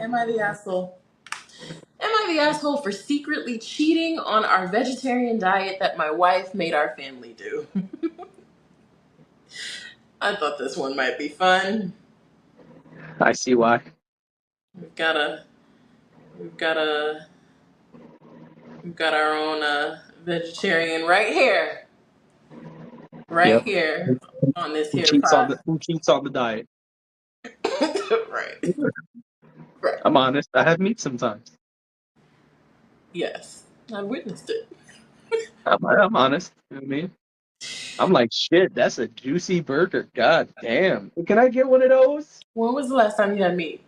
Am I the asshole? Am I the asshole for secretly cheating on our vegetarian diet that my wife made our family do? I thought this one might be fun. I see why. We've got a, we've got a, we've got our own vegetarian right Yep. here on this Who here cheats on pod. the diet? Right, right. I'm honest. I have meat sometimes. Yes, I witnessed it. I'm honest. You know what I mean? I'm like, shit, that's a juicy burger. God damn. Can I get one of those? When was the last time you had meat?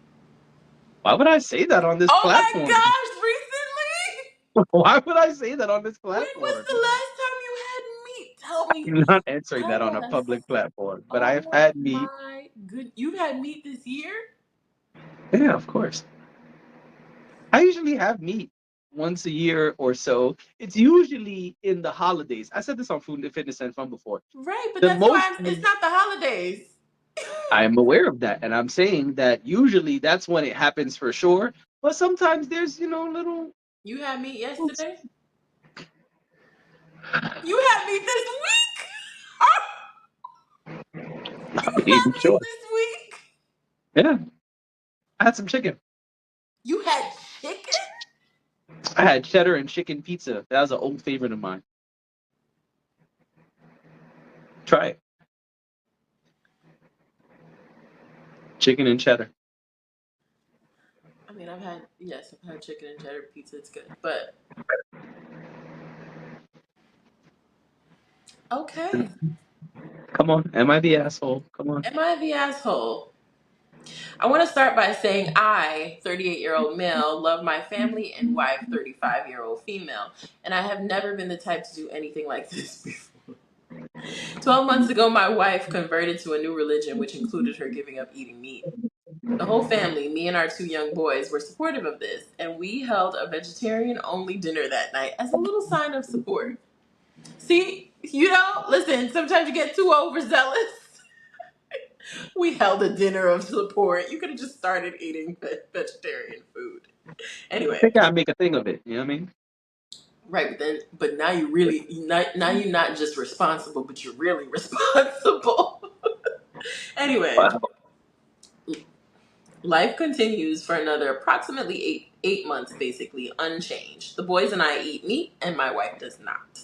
Why would I say that on this Oh my platform? gosh, recently? Why would I say that on this When was platform? the last time you had meat? Tell me. I'm not answering that Tell on a us. public platform, but I have Oh had meat. my good. You've had meat this year? Yeah, of course. I usually have meat once a year or so. It's usually in the holidays. I said this on Food and Fitness and Fun before. Right, but The that's why most it's not the holidays. I am aware of that, and I'm saying that usually that's when it happens for sure. But sometimes there's, little. You had meat yesterday? You had meat this week? You I had mean, meat sure. this week? Yeah, I had some chicken. You had chicken? I had cheddar and chicken pizza. That was an old favorite of mine. Try it. Chicken and cheddar. I mean, yes, I've had chicken and cheddar pizza. It's good. But, okay. Come on, am I the asshole? Come on. Am I the asshole? I want to start by saying I, 38-year-old male, love my family and wife, 35-year-old female. And I have never been the type to do anything like this before. 12 months ago, my wife converted to a new religion, which included her giving up eating meat. The whole family, me and our two young boys, were supportive of this, and we held a vegetarian-only dinner that night as a little sign of support. See, listen, sometimes you get too overzealous. We held a dinner of support. You could have just started eating vegetarian food. I Anyway, think I make a thing of it. You know what I mean? right, but now now you're not just responsible, but you're really responsible. Anyway, Wow. life continues for another approximately eight months, basically unchanged. The boys and I eat meat, and my wife does not.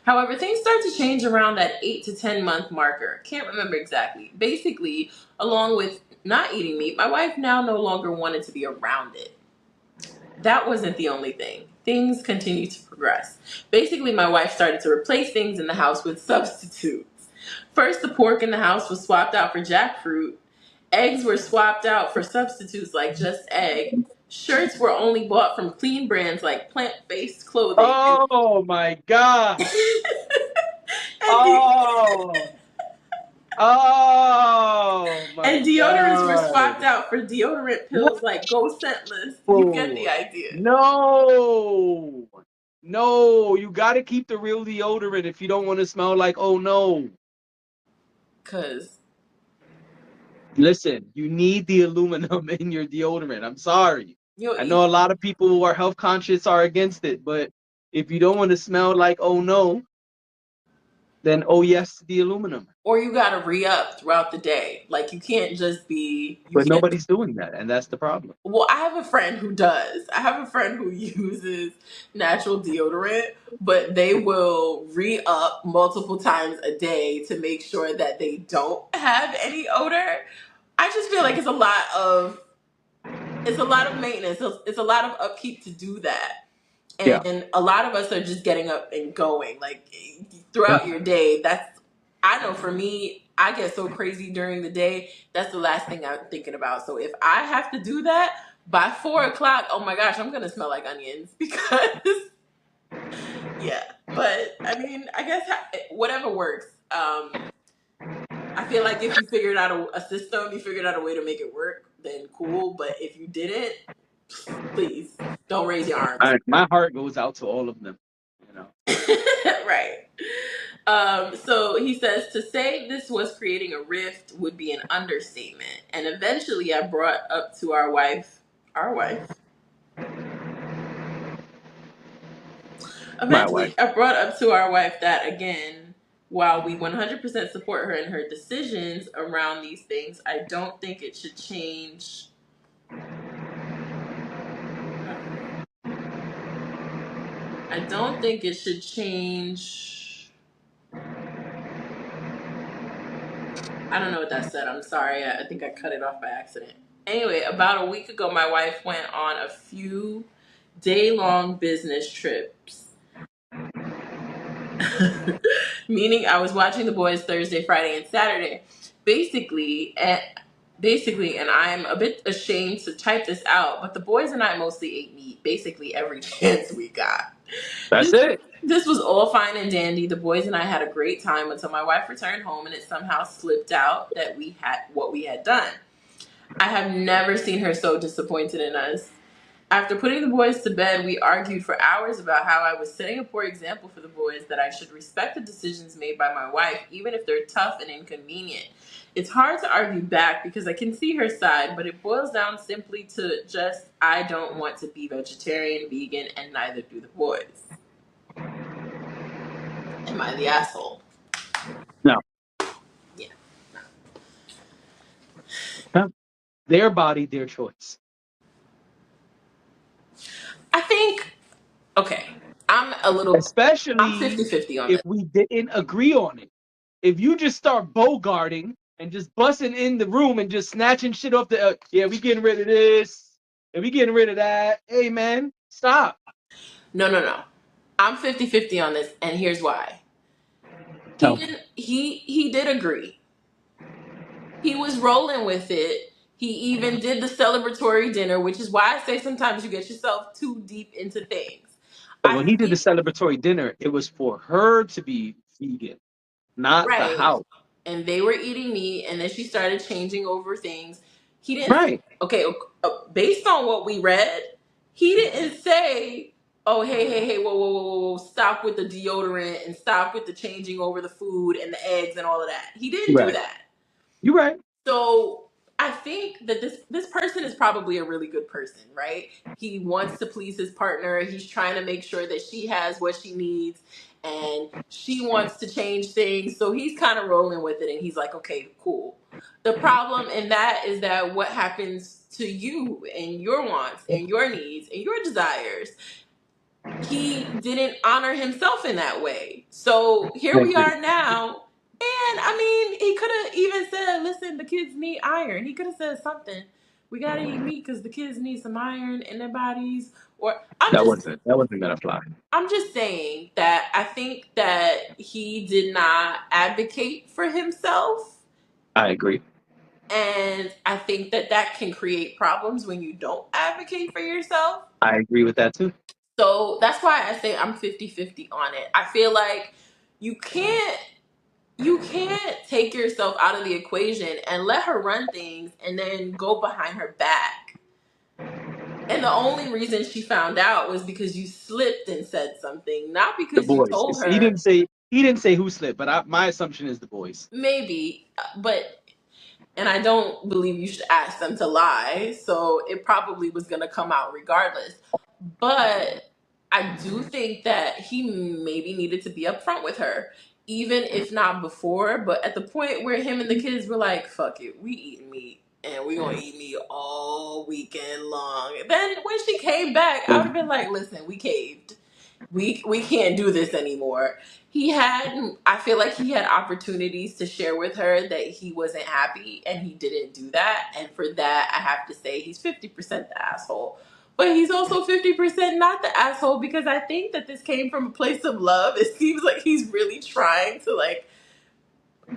However, things start to change around that 8 to 10 month marker. Can't remember exactly. Basically, along with not eating meat, my wife now no longer wanted to be around it. That wasn't the only thing. Things continued to progress. Basically, my wife started to replace things in the house with substitutes. First, the pork in the house was swapped out for jackfruit. Eggs were swapped out for substitutes like Just Egg. Shirts were only bought from clean brands like plant-based clothing. And, Oh my god. and, de- Oh. Oh my and deodorants were god. swapped out for deodorant pills like Go Scentless. You get the No. idea. No. No. You got to keep the real deodorant if you don't want to smell like, oh no. Because Listen, you need the aluminum in your deodorant. I'm sorry. you'll I eat. know a lot of people who are health conscious are against it, but if you don't want to smell like, oh no, then oh yes to the aluminum. Or you gotta re-up throughout the day. Like you But can't. nobody's doing that, and that's the problem. Well, I have a friend who does. I have a friend who uses natural deodorant, but they will re-up multiple times a day to make sure that they don't have any odor. I just feel like it's a lot of maintenance. It's a lot of upkeep to do that. Yeah. And a lot of us are just getting up and going. Like throughout your day, I know for me, I get so crazy during the day. That's the last thing I'm thinking about. So if I have to do that by 4 o'clock, oh my gosh, I'm gonna smell like onions because yeah. But I mean, I guess whatever works. I feel like if you figured out a system, you figured out a way to make it work, then cool. But if you didn't, please don't raise your arms. My heart goes out to all of them. You know. Right. So he says to say this was creating a rift would be an understatement. And eventually I brought up to our wife Our wife. My wife. Eventually, I brought up to our wife that, again, while we 100% support her in her decisions around these things, I don't think it should change. I don't think it should change. I don't know what that said. I'm sorry. I think I cut it off by accident. Anyway, about a week ago, my wife went on a few day-long business trips. Meaning I was watching the boys Thursday, Friday, and Saturday. Basically, and I'm a bit ashamed to type this out, but the boys and I mostly ate meat basically every chance we got. That's This it. this was all fine and dandy. The boys and I had a great time until my wife returned home and it somehow slipped out that we had what we had done. I have never seen her so disappointed in us. After putting the boys to bed, we argued for hours about how I was setting a poor example for the boys, that I should respect the decisions made by my wife, even if they're tough and inconvenient. It's hard to argue back because I can see her side, but it boils down simply to just, I don't want to be vegetarian, vegan, and neither do the boys. Am I the asshole? No. Yeah. No. Their body, their choice. I think, okay, I'm Especially 50-50 on if this. we didn't agree on it. If you just start bogarting and just busting in the room and just snatching shit off the, yeah, we getting rid of this, and we getting rid of that. Hey, man, stop. No. I'm 50-50 on this, and here's why. Tell me. He did agree. He was rolling with it. He even did the celebratory dinner, which is why I say sometimes you get yourself too deep into things. But I when he did the think, celebratory dinner, it was for her to be vegan, not the right. house. And they were eating meat, and then she started changing over things. He didn't, Right. okay, based on what we read, he didn't say, oh, hey, whoa, stop with the deodorant and stop with the changing over the food and the eggs and all of that. He didn't do Right. that. You're right. So I think that this person is probably a really good person, right? He wants to please his partner. He's trying to make sure that she has what she needs, and she wants to change things. So he's kind of rolling with it, and he's like, okay, cool. The problem in that is that what happens to you and your wants and your needs and your desires, he didn't honor himself in that way. So here I we agree. are now. And I mean, he could have even said, listen, the kids need iron. He could have said something. We got to eat meat because the kids need some iron in their bodies. Or That wasn't gonna fly. I'm just saying that I think that he did not advocate for himself. I agree. And I think that that can create problems when you don't advocate for yourself. I agree with that too. So that's why I say I'm 50-50 on it. I feel like you can't you can't take yourself out of the equation and let her run things and then go behind her back. And the only reason she found out was because you slipped and said something, not The because you boys. told He her. didn't say who slipped, but my assumption is the boys. Maybe, but and I don't believe you should ask them to lie, so it probably was going to come out regardless. But I do think that he maybe needed to be upfront with her, even if not before, but at the point where him and the kids were like, fuck it, we eating meat and we gonna eat meat all weekend long. Then when she came back, I would have been like, listen, we caved. We can't do this anymore. I feel like he had opportunities to share with her that he wasn't happy and he didn't do that. And for that, I have to say he's 50% the asshole. But he's also 50% not the asshole, because I think that this came from a place of love. It seems like he's really trying to like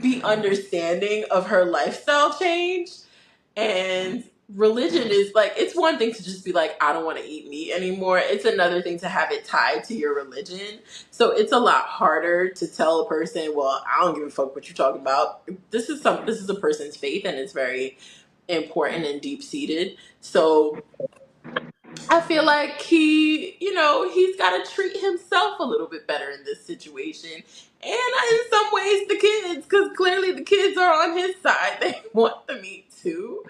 be understanding of her lifestyle change. And religion is like, it's one thing to just be like, I don't want to eat meat anymore. It's another thing to have it tied to your religion. So it's a lot harder to tell a person, well, I don't give a fuck what you're talking about. This is a person's faith, and it's very important and deep seated. So I feel like he's got to treat himself a little bit better in this situation. And in some ways, the kids, because clearly the kids are on his side. They want the meat too.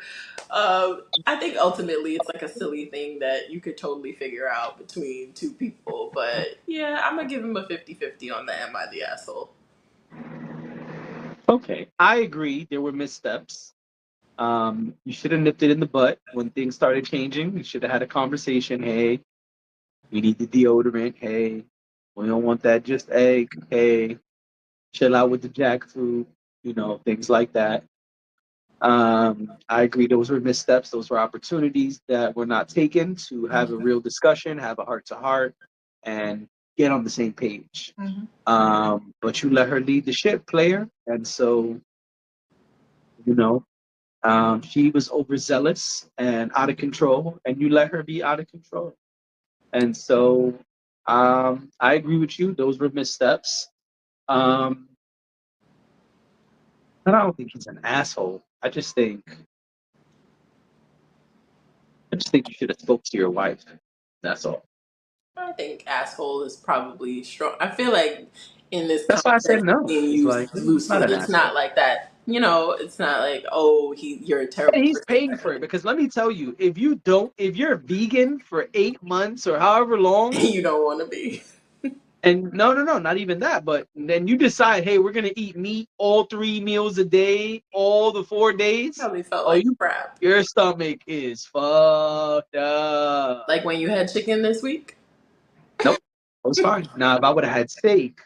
I think ultimately it's like a silly thing that you could totally figure out between two people. But yeah, I'm gonna give him a 50-50 on the am I the asshole. Okay, I agree. There were missteps. You should have nipped it in the butt when things started changing. You should have had a conversation. Hey, we need the deodorant. Hey, we don't want that just egg. Hey, chill out with the jackfruit. Things like that. I agree. Those were missteps. Those were opportunities that were not taken to have a Mhm. real discussion, have a heart to heart, and get on the same page. Mhm. But you let her lead the ship, player, and so you know she was overzealous and out of control, and you let her be out of control. And so I agree with you. Those were missteps. Um, and I don't think he's an asshole. I just think you should have spoke to your wife. That's all. I think asshole is probably strong. I feel like in this That's why I context said no. being It's used like he's loosely, not an it's asshole. not like that. It's not like, oh, you're a terrible And he's person paying type for of it thing. because let me tell you, if you're vegan for 8 months or however long, You don't want to be. and no, no, no, not even that, but then you decide, hey, we're gonna eat meat all 3 meals a day, all the 4 days. Probably felt Oh, like crap. your stomach is fucked up. Like when you had chicken this week. Nope, it was fine. Now, if I would have had steak,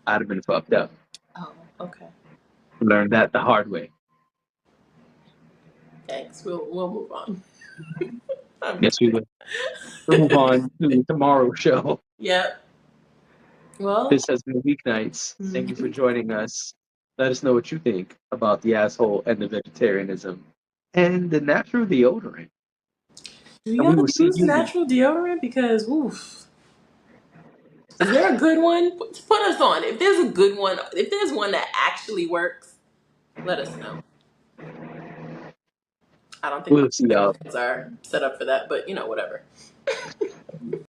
I'd have been fucked up. Oh, okay. Learned that the hard way. Thanks. We'll move on. I'm Yes, we kidding. will. We'll move on to tomorrow's show. Yep. Well, This has been Weeknights. Thank you for mhm. joining us. Let us know what you think about the asshole and the vegetarianism and the natural deodorant. Do And we y'all will see use you. natural deodorant? Because, oof, is there a good one? Put us on. If there's a good one, if there's one that actually works, let us know. I don't think my We'll see y'all. microphones are set up for that, but whatever.